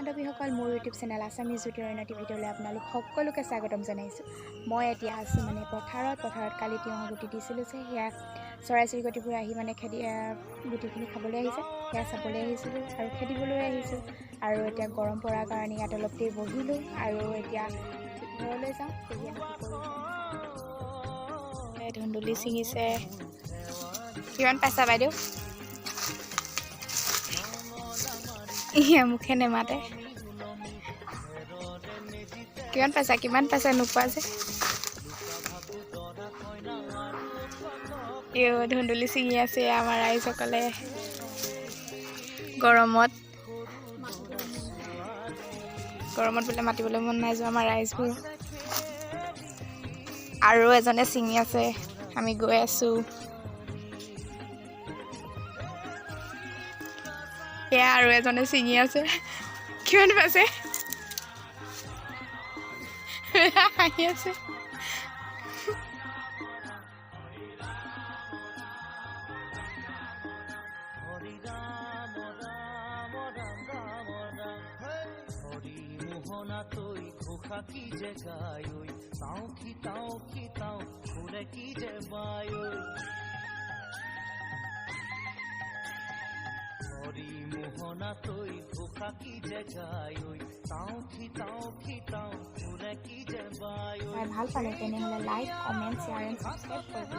বান্ধৱীসকল, মোৰ YouTube channel Assamese জ্যোতি অৰণ্য ভিডিঅ'লৈ আপোনালোক সকলোকে স্বাগতম জনাইছোঁ। মই এতিয়া আছোঁ পথাৰত কালি তিয়ঁহৰ গুটি দিছিলোঁ যে সেয়া চৰাই চিৰিকটিবোৰ আহি গুটিখিনি খাবলৈ আহিছে, সেয়া চাবলৈ আহিছিলোঁ আৰু খেদিবলৈ আহিছোঁ। আৰু এতিয়া গৰম পৰাৰ কাৰণে ইয়াত অলপ দেৰি বহিলোঁ আৰু এতিয়া ঘৰলৈ যাওঁ। ধুন্দুলি ছিঙিছে, কিমান পাইছা বাইদেউ? মুখে নেমাতে। কিমান পাইছা নোপোৱা যে। ধুন্দুলি ছিঙি আছে আমাৰ ৰাইজসকলে গৰমত বোলে মাতিবলৈ মন নাই যোৱা আমাৰ ৰাইজবোৰ। আৰু এজনে ছিঙি আছে, আমি গৈ আছোঁ। সেয়া আৰু এজনে ছিঙি আছে, কিমান পাইছে? হাঁহি আছে। ভাল পালে তেনেহ'লে like, comment, share and subscribe কৰিব।